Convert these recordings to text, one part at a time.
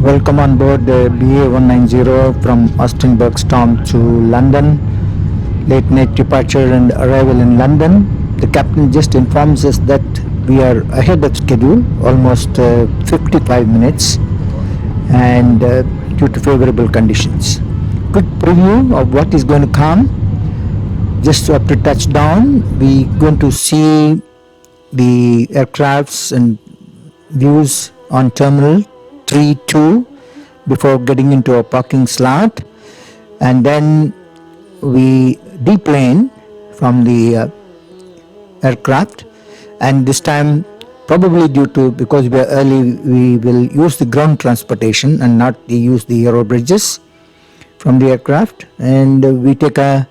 Welcome on board the BA190 from Austin Storm to London. Late night departure and arrival in London. The captain just informs us that we are ahead of schedule, almost 55 minutes, and due to favorable conditions. Quick preview of what is going to come. Just after touchdown, we're going to see the aircrafts and views on Terminal 3-2 before getting into a parking slot, and then we deplane from the aircraft, and this time probably because we are early, we will use the ground transportation and not use the aero bridges from the aircraft, and we take a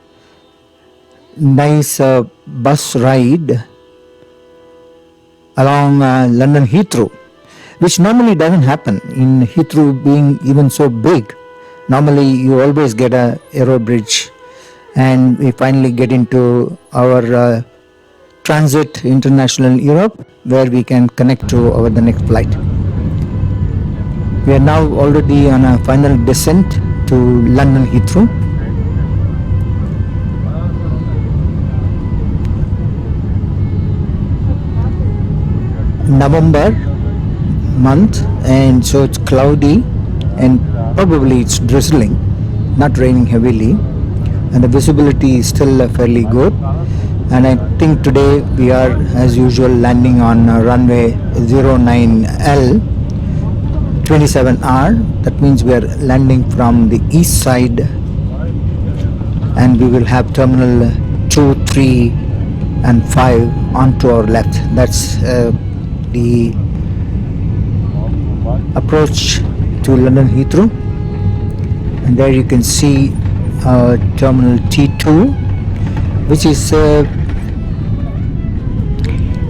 nice bus ride along London Heathrow, which normally doesn't happen in Heathrow being even so big. Normally you always get a aero bridge, and we finally get into our transit international Europe, where we can connect to the next flight. We are now already on a final descent to London Heathrow. November month, and so it's cloudy and probably it's drizzling, not raining heavily, and the visibility is still fairly good. And I think today we are, as usual, landing on runway 09L 27R. That means we are landing from the east side, and we will have terminal 2, 3 and 5 onto our left. That's the approach to London Heathrow, and there you can see terminal T2, which is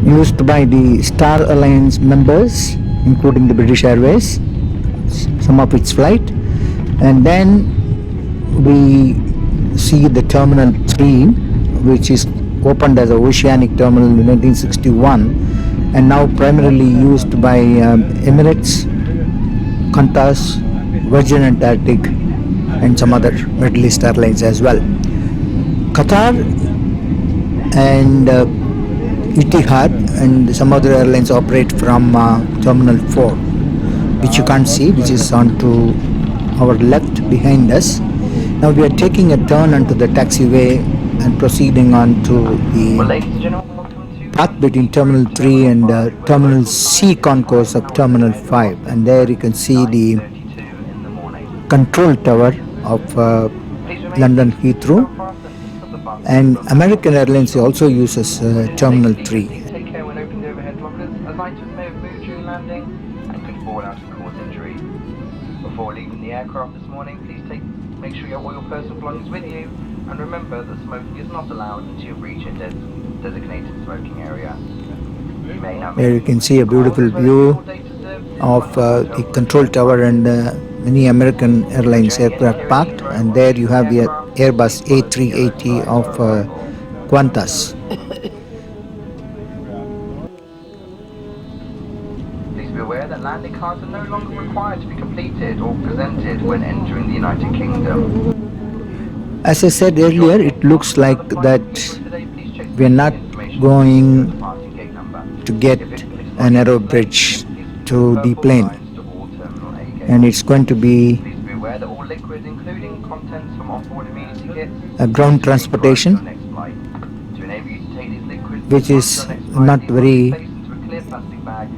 used by the Star Alliance members, including the British Airways, some of its flight. And then we see the terminal 3, which is opened as an oceanic terminal in 1961 and now primarily used by Emirates, Qantas, Virgin Atlantic and some other Middle East airlines as well. Qatar and Etihad and some other airlines operate from Terminal 4, which you can't see, which is onto our left behind us. Now we are taking a turn onto the taxiway and proceeding on to the path between Terminal 3 and Terminal C Concourse of Terminal 5, and there you can see the control tower of London Heathrow. And American Airlines also uses Terminal 3. Take care when opening the overhead lockers, as items may have moved during landing and could fall out and cause injury. Before leaving the aircraft this morning, please make sure you have all your personal belongings with you, and remember that smoking is not allowed until you reach a designated smoking area. There you can see a beautiful view of the control tower and many American Airlines aircraft parked, and there you have the Airbus A380 of Qantas. Please be aware that landing cards are no longer required to be completed or presented when entering the United Kingdom. As I said earlier, it looks like that we are not going to get an aero bridge to the plane, and it's going to be a ground transportation, which is not very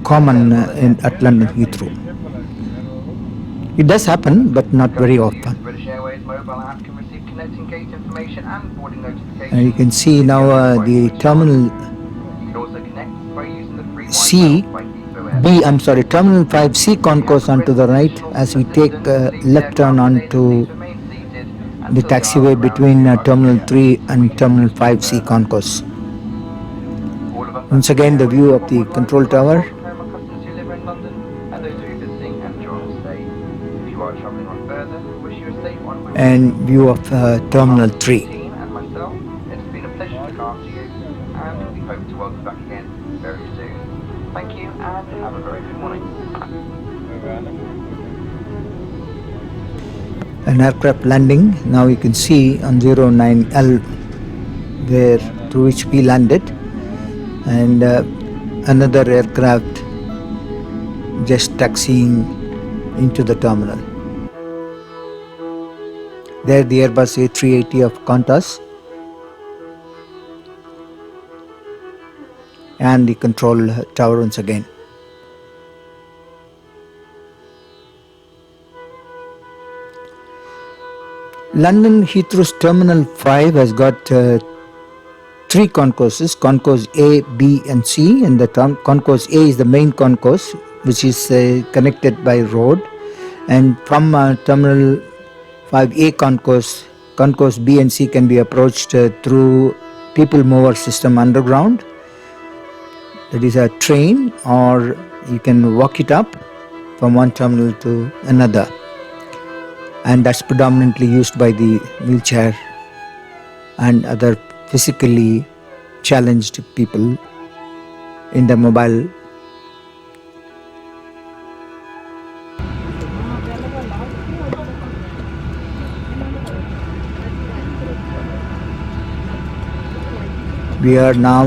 common at London Heathrow. It does happen, but not very often. And you can see now the terminal Terminal 5C Concourse onto the right, as we take left turn onto the taxiway between Terminal 3 and Terminal 5C Concourse. Once again, the view of the control tower and view of Terminal 3. It's been a pleasure to look after you, and we hope to welcome you back again very soon. Thank you, and have a very good morning. an aircraft landing. Now you can see on 09L where through which we landed, and another aircraft just taxiing into the terminal. There the Airbus A380 of Qantas, and the control tower once again. London Heathrow's Terminal 5 has got 3 concourses, Concourse A, B and C, and the Concourse A is the main concourse, which is connected by road, and from Terminal 5A Concourse B and C can be approached through people mover system underground. That is a train, or you can walk it up from one terminal to another, and that's predominantly used by the wheelchair and other physically challenged people in the mobile. We are now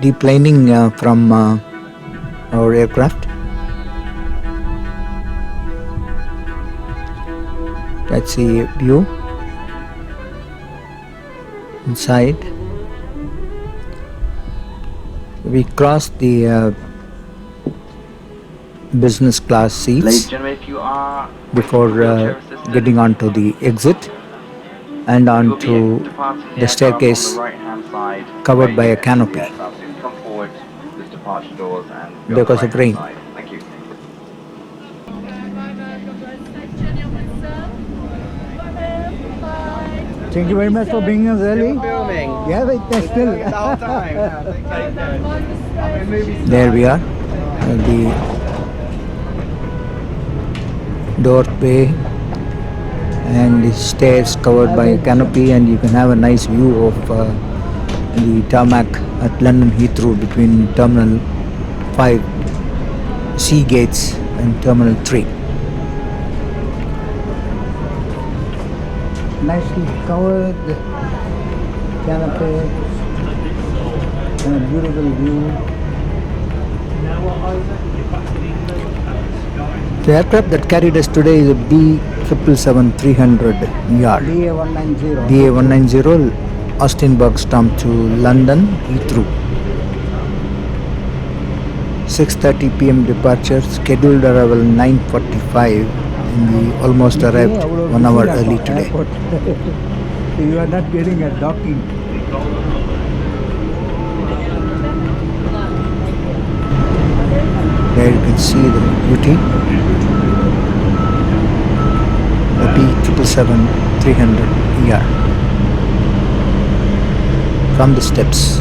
deplaning from our aircraft. That's the view inside. We crossed the business class seats. Ladies and gentlemen, if you are before getting onto the exit and onto the staircase covered by a canopy because of rain. Thank you. Thank you very much for being us early. Filming. Yeah, but still. The whole time. There we are, the doorway and the stairs covered by a canopy, and you can have a nice view of the tarmac at London Heathrow between Terminal 5 C gates and Terminal 3. Nicely covered canopy and a beautiful view. The aircraft that carried us today is a B777-300ER. BA190 Austin Bergstrom to London Heathrow. 6:30 p.m. departure, scheduled arrival 9:45, and we almost arrived 1 hour early today. You are not getting a docking. There you can see the beauty. The B777-300ER from the steps.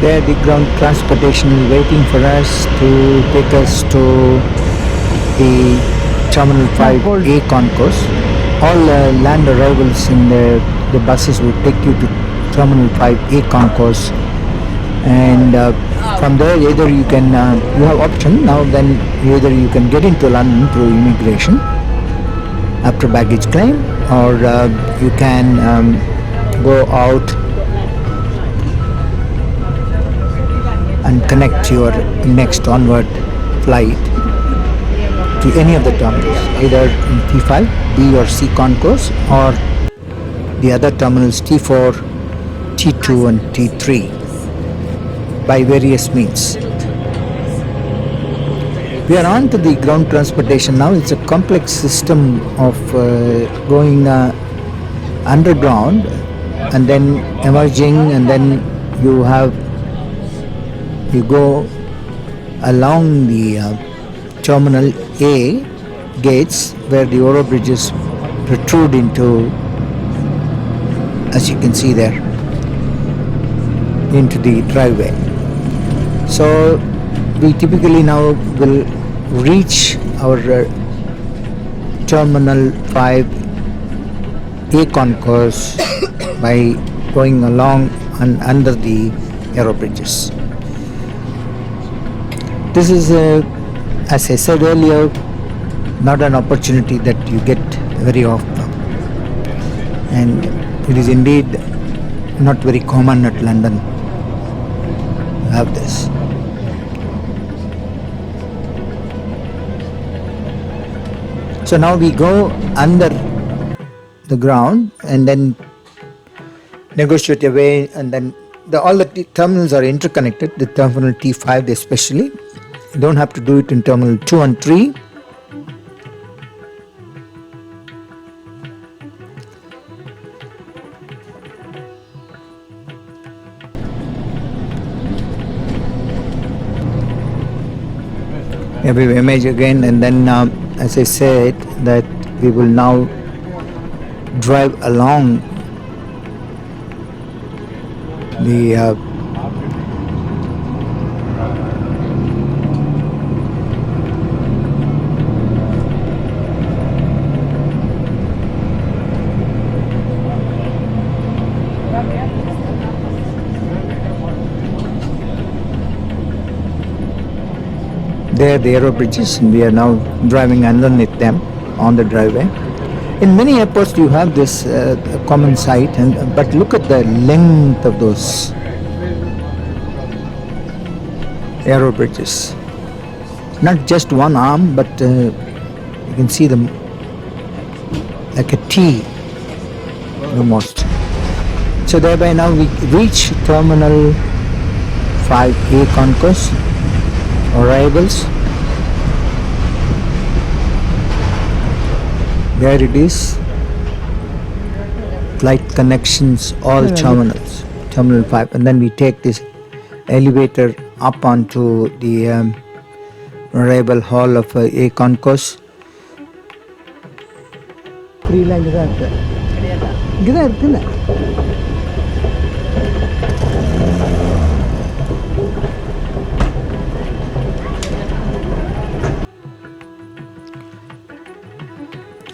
There the ground transportation is waiting for us to take us to the Terminal 5A Concourse. All land arrivals in the buses will take you to Terminal 5A Concourse, and from there either you can, you have option now, then either you can get into London through immigration after baggage claim, or you can go out and connect your next onward flight to any of the terminals, either in T5, B or C concourse, or the other terminals T4, T2 and T3 by various means. We are on to the ground transportation now. It's a complex system of going underground and then emerging, and then you go along the Terminal A gates where the Oro bridges protrude into, as you can see there, into the driveway. So we typically now will reach our Terminal 5 A Concourse by going along and under the aero bridges. This is, as I said earlier, not an opportunity that you get very often, and it is indeed not very common at London to have this. So now we go under the ground and then negotiate your way, and then all the terminals are interconnected, the terminal T5 especially. You don't have to do it in terminal 2 and 3. We image again, and then as I said, that we will now drive along the there the aero bridges, and we are now driving underneath them on the driveway. In many airports you have this common sight, but look at the length of those aero bridges. Not just one arm, but you can see them like a T almost. So thereby now we reach Terminal 5A Concourse arrivals. There it is, flight connections, all terminals, Terminal 5, and then we take this elevator up onto the arrival hall of A Concourse.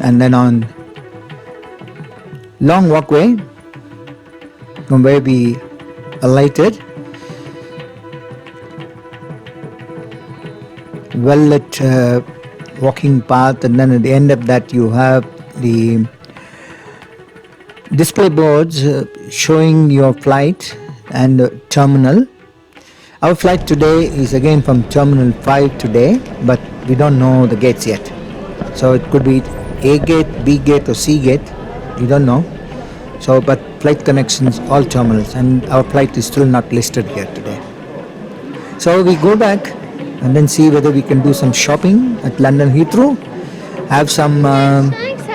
And then on long walkway from where we alighted, well lit walking path, and then at the end of that you have the display boards showing your flight and the terminal. Our flight today is again from Terminal 5 today, but we don't know the gates yet. So it could be A gate, B gate or C gate, we don't know. So, but flight connections, all terminals, and our flight is still not listed here today. So we go back and then see whether we can do some shopping at London Heathrow, have some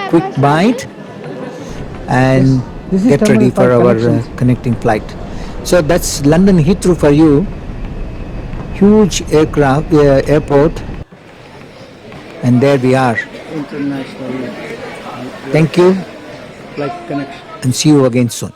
quick bite, and get ready for our connecting flight. So that's London Heathrow for you. Huge airport, and there we are. International Thank you, flight connection. and see you again soon.